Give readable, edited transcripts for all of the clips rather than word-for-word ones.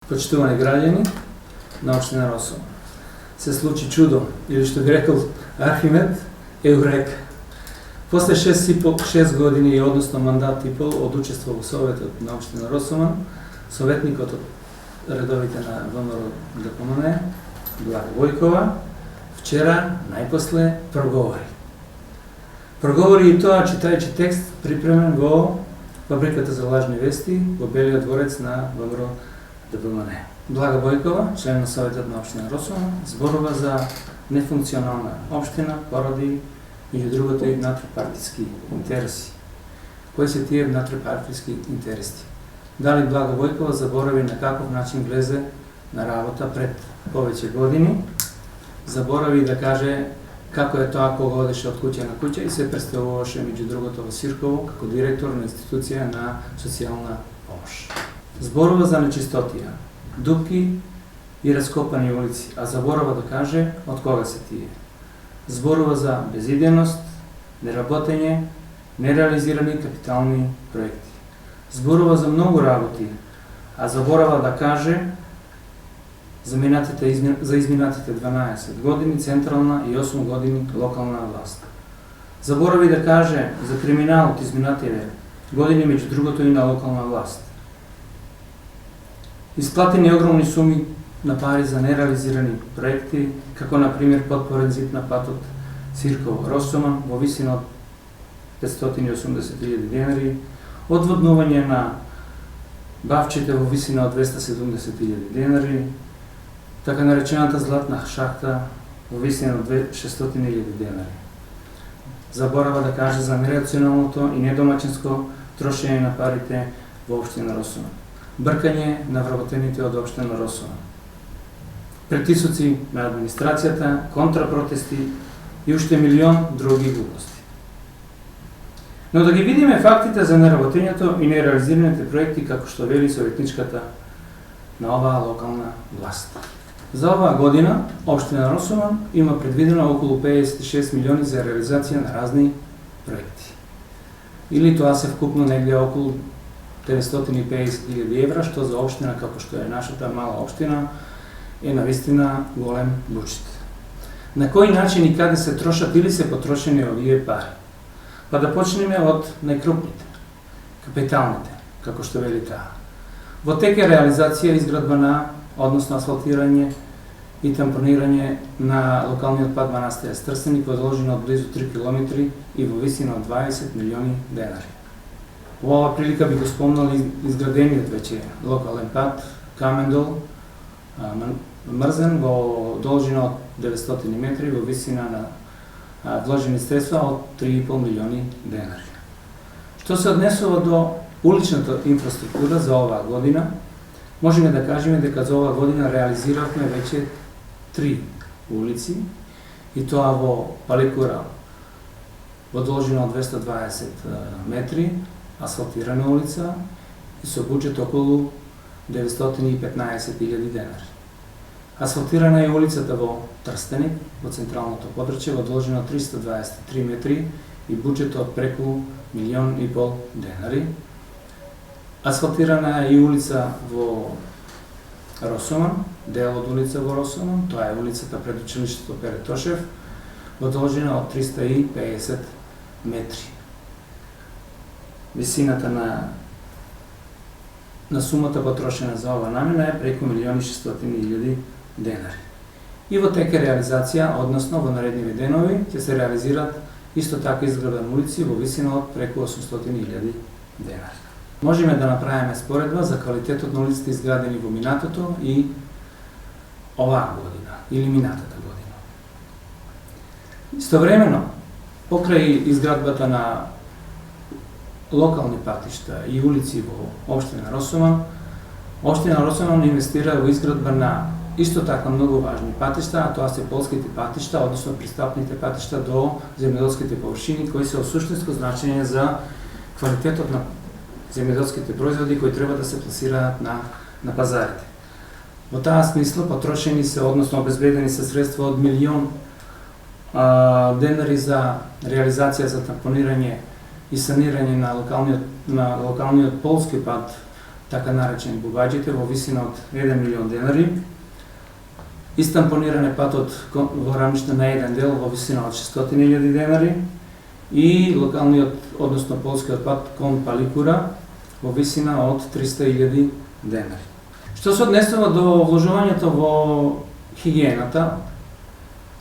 Почитувани граѓани на општина Росома. Се случи чудо, или што би рекол Архимед, еурека. После 6 години и односно мандат и пол од учество во Советот на општина Росома, советникот од редовите на ВМРО ДПМН, Блага Војкова, вчера најпосле проговори. Проговори и тоа читајќи текст припремен во Фабриката за лажни вести во Белиот дворец на ВМРО ДПМН. Блага Војкова, член на Советот на општина Росома, зборува за нефункционална општина поради, меѓу другото, и внатропартиски интереси. Кои се тие внатропартиски интереси? Дали Блага Војкова заборави на каков начин влезе на работа пред повеќе години, заборави да каже како е тоа кога одеше од куќа на куќа и се представуваше меѓу другото во Сирково како директор на институција на социјална помош. Зборува за нечистотија, дупки и раскопани улици, а заборава да каже од кога се тие. Зборува за безидејност, неработење, нереализирани капитални проекти. Зборува за многу работи, а заборава да каже за изминатите 12 години централна и 8 години локална власт. Заборави да каже за криминалот изминатите години, меѓу другото и на локална власт. Исплатени огромни суми на пари за нереализирани проекти, како на пример подпорен зид на патот Сирково-Росома во висина од 580.000 денари, одводнување на Бавчите во висина од 270.000 денари, така наречената златна шахта во висина од 600.000 денари. Заборава да каже за нерационалното и недомачинско трошење на парите во општина Росома. Бркање на вработените од општина Росома. Притисоци на администрацијата, контрапротести и уште милион други глупости. Но да ги видиме фактите за неработењето и нереализираните проекти како што вели советничката на оваа локална власт. За оваа година општина Росома има предвидено околу 56 милиони за реализација на разни проекти. Или тоа се вкупно негде околу 950.000 евра, што за општина како што е нашата мала општина е навистина голем буџет. На кој начин и каде се трошат или се потрошени овие пари? Па да почнеме од најкрупните, капиталните, како што вели таа. Во тек е реализација изградба на, односно асфалтирање и тампонирање на локалниот пат Манастија Стрстеник во должина од близу 3 км и во висина од 20 милиони денари. Во оваа прилика би го спомнал изградениот веќе локален пат Камендол Мрзен во должина од 900 метри во висина на вложени средства од 3,5 милиони денари. Што се однесува до уличната инфраструктура за оваа година, можеме да кажеме дека за оваа година реализиравме веќе 3 улици, и тоа во Паликура во должина од 220 метри, асфалтирана улица и со буџет околу 915.000 денари. Асфалтирана е улицата во Трстеник, во централното подрачје, во должина 323 метри и буџет од преку 1,5 милион денари. Асфалтирана е и улица во Росоман, дел од улица во Росоман, тоа е улицата пред училиштето Пере Тошев, во должина од 350 метри. Висината на сумата потрошена за ова намена е преку 1,600.000 денари. И во тек е реализација, односно во наредниви денови, ќе се реализираат исто така изградени улици во висина од преку 800.000 денари. Можеме да направиме споредба за квалитетот на улиците изградени во минатото и оваа година, или минатата година. Истовремено, покрај изградбата на локални патишта и улици во општина Росома, општина Росома инвестира во изградба на исто така многу важни патишта, а тоа се полските патишта, односно пристапните патишта до земјоделските површини, кои се од суштинско значење за квалитетот на земјоделските производи кои треба да се пласираат на пазарите. Во таа смисла потрошени се, односно обезбедени се средства од 1 милион денари за реализација за тампонирање и санирање на локалниот полски пат така наречени бубаџите, во висина од 1 милион денари. Истампониран е патот во Рамишта на еден дел во висина од 600.000 денари и локалниот, односно полскиот пат кон Паликура во висина од 300.000 денари. Што се однесува до вложувањето во хигиената,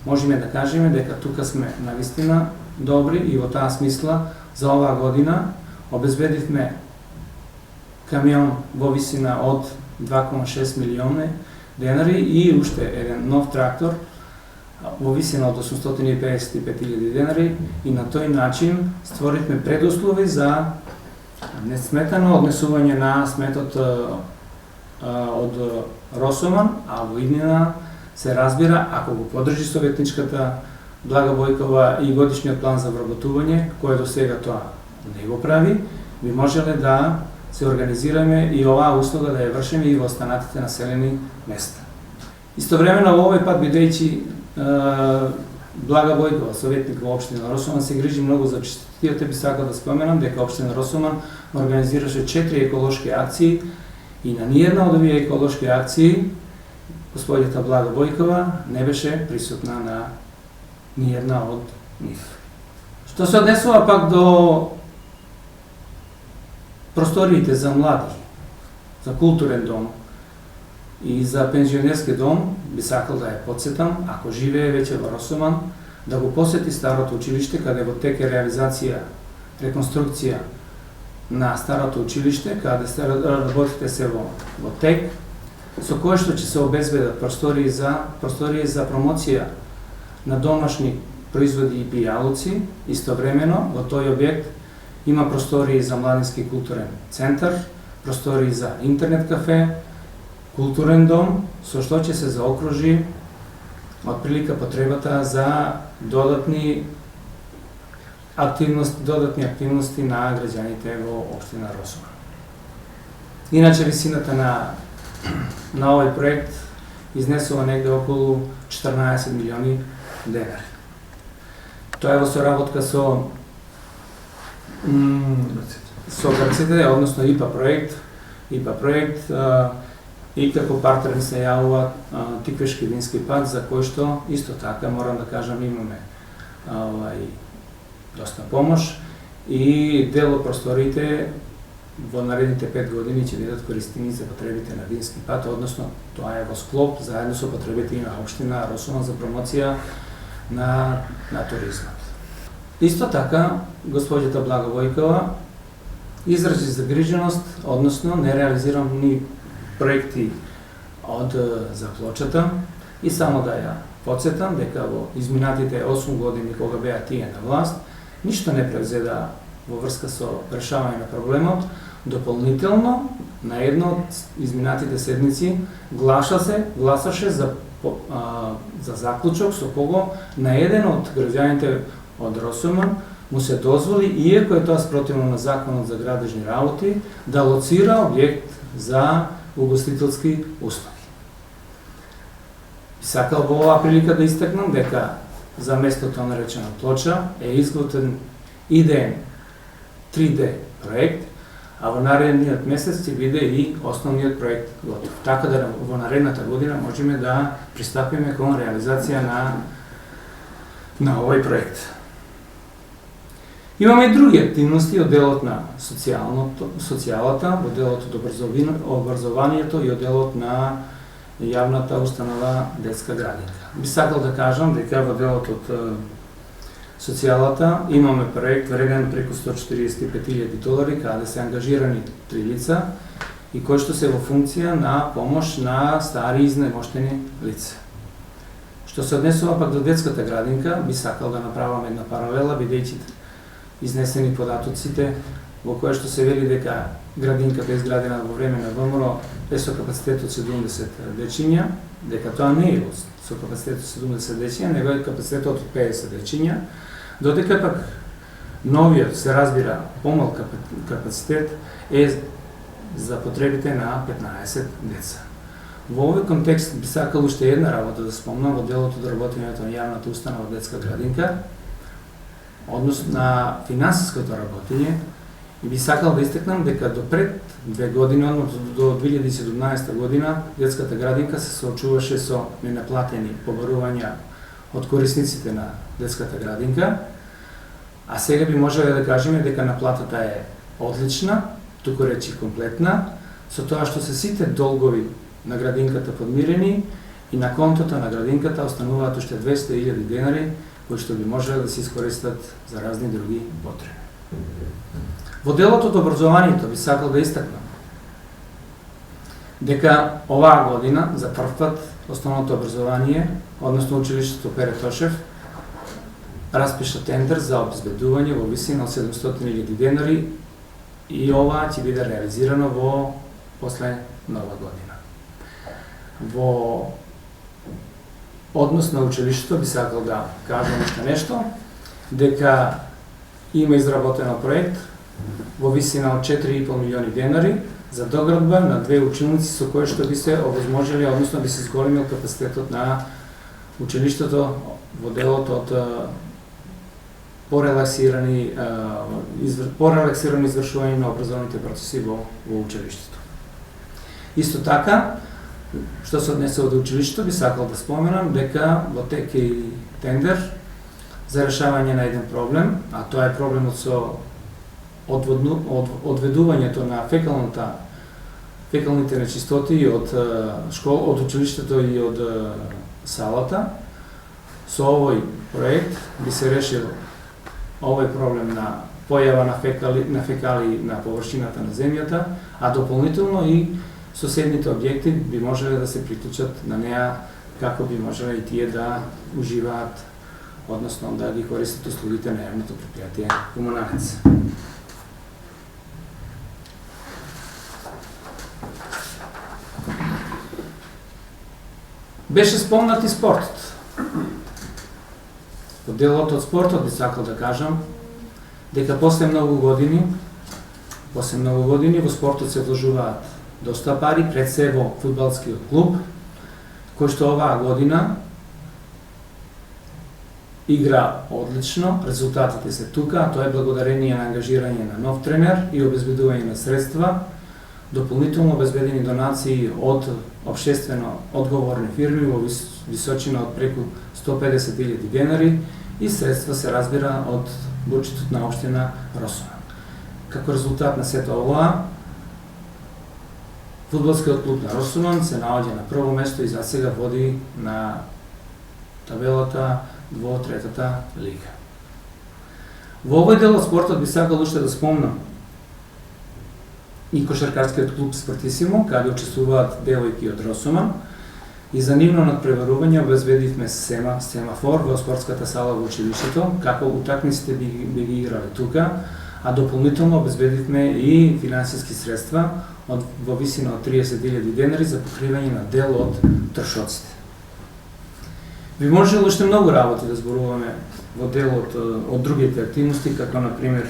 можеме да кажеме дека тука сме навистина добри и во таа смисла за оваа година обезбедивме камион во висина од 2,6 милиони денари и уште еден нов трактор во висина од 855.000 денари и на тој начин створивме предуслови за несметано однесување на сметот од Росоман, а во иднина се разбира, ако го подржи советничката Блага Бојкова и годишниот план за вработување, кој до сега тоа не го прави, би можеле да се организираме и оваа услуга да ја вршиме и во останатите населени места. Истовремено во овој пат, бидејќи Блага Бојкова, советник во општина Росоман, се грижи многу за чистотијата, би сакал да споменам дека општина Росоман организираше 4 еколошки акции и на ниједна од овие еколошки акции господјата Блага Бојкова не беше присутна на ниједна од нив. Што се однесува пак до просториите за млади, за културен дом и за пензионерски дом, би сакал да ја потсетам, ако живее веќе во Росоман, да го посети старото училиште, каде во тек е реализација, реконструкција на старото училиште, каде работите се во тек, со кое што ќе се обезбедат простории за промоција на домашни производи и пијалуци. Истовремено во тој објект има простории за младински културен центар, простории за интернет кафе, културен дом, со што ќе се заокружи отприлика потребата за додатни активности на граѓаните во општина Росоман. Иначе висината на овој проект изнесува негде околу 14 милиони денари. Тоа е во соработка со грците, односно ИПА проект и како партнер се јавува Тиквешки вински пат, за кој што исто така морам да кажам имаме доста помош и дел од просториите во наредните 5 години ќе бидат користени за потребите на вински пат, односно тоа е во склоп заедно со потребите и на општина Росоман за промоција на туризмот. Исто така, господјата Блага Бојкова изрази загриженост, односно нереализирани проекти за Плочата и само да ја потсетам дека во изминатите 8 години кога беа тие на власт, ништо не превзеда во врска со решавање на проблемот. Дополнително, на една од изминатите седмици гласаше за заклучок со кого на еден од граѓаните од Росоман му се дозволи, иако е тоа спротивно на законот за градежни работи, да лоцира објект за угостителски услуги. Сакал во оваа прилика да истакнам дека за местото наречено Плоча е изготвен идеен 3D проект, а во наредниот месец ќе биде и основниот проект готов. Така да во наредната година можеме да пристапиме кон реализација на овој проект. Имаме и други активности од делот на социјалата, од делот од образованието и од делот на јавната установа детска градинка. Би сакал да кажам дека во делот од социјалата имаме проект вреден преку $145,000, каде се ангажирани 3 лица и кои што се во функција на помош на стари изнемоштени лица. Што се однесува пак до детската градинка, би сакал да направам една паралела, бидејќи изнесени податоците во која што се вели дека градинката е изградена во време на ВМРО е со капацитет од 70 дечиња, дека тоа не е со капацитет од 70 дечиња, него е капацитет од 50 дечиња, додека пак новиот, се разбира, помал капацитет е за потребите на 15 деца. Во овој контекст би сакал уште една работа да спомнам во делот од работењето на јавната установа детска градинка, односно на финансиското работење, И би сакал да истекнам дека до пред 2 години, до 2017 година, детската градинка се соочуваше со ненаплатени побарувања од корисниците на детската градинка, а сега би можеле да кажеме дека наплатата е одлична, туку речи комплетна, со тоа што се сите долгови на градинката подмирени и на контото на градинката остануваат уште 200.000 денари, кои што би можеле да се искористат за разни други потреби. Во делот од образованието би сакал да истакнам дека оваа година за прв пат основното образование, односно училиштето Пере Тошев, распиша тендер за обезбедување во висина од 700.000 денари и ова ќе биде реализирано во после нова година. Во однос на училиштето би сакал да кажам уште нешто, дека има изработено проект во висина од 4,5 милиони денари за доградба на 2 училници со кои што би се овозможили, односно би се зголемил капацитетот на училиштето во делот од порелаксирано извршување на образовните процеси во училиштето. Исто така, што се однесува до училиштето, би сакал да споменам дека во тек е и тендер за решавање на еден проблем, а тоа е проблемот со одведувањето на фекалните нечистоти од училиштето и од салата. Со овој проект би се решил овој проблем на појава на фекали на површината на земјата, а дополнително и соседните објекти би можеле да се приклучат на неа, како би можеле и тие да уживаат, односно да ги користат услугите на јавното предпријатие Комуналец. Беше спомнат и спортот. Во делот од спортот би сакал да кажам дека после многу години во спортот се вложуваат доста пари, пред се во фудбалскиот клуб, кој што оваа година игра одлично, резултатите се тука, тоа е благодарение на ангажирање на нов тренер и обезбедување на средства, дополнително обезбедени донации од општествено одговорни фирми во височина од преку 150.000 денари и средства се разбира од буџетот на општина Росуман. Како резултат на сето ова, фудбалскиот клуб на Росуман се наоѓа на прво место и засега води на табелата во третата лига. Во овој дел од спортот би сакал уште да спомнам и кошаркарскиот клуб Спортисимо, каде учествуваат девојки од Росуман, и за нивно надпреварување обезбедивме семафор во спортската сала во училиштето, како утакмиците би ги играле тука, а дополнително обезбедивме и финансиски средства во висина од 30.000 денари за покривање на дел од трошоците. Би можело уште многу работи да зборуваме во делот од другите активности, како например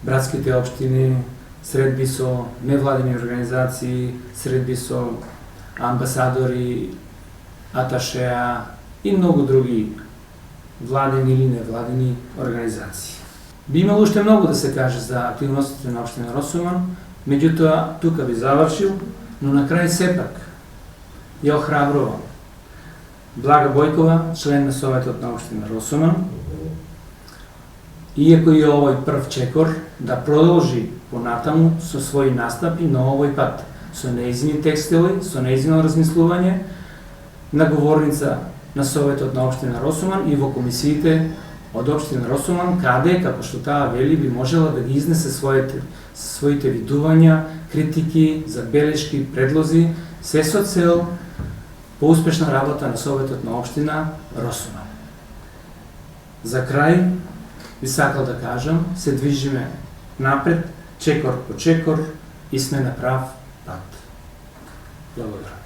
братските општини, средби со невладини организации, средби со амбасадори, аташеа и многу други владени или невладени организации. Би имало уште многу да се каже за активностите на општина Росуман, меѓутоа тука би завршил, но на крај сепак ја охрабрувам Блага Бојкова, член на Советот на општина Росуман, иако и овој прв чекор, да продолжи понатаму со своји настапи на овој пат, со нејзини текстили, со нејзино размислување, на говорница на Советот на општина Росуман и во комисиите од општина Росуман, каде, како што таа вели, би можела да ги изнесе своите видувања, критики, забелешки, предлози, се со цел по успешна работа на Советот на општина Росуман. За крај, би сакал да кажам, се движиме напред, чекор по чекор, и сме на прав пат. Благодарам.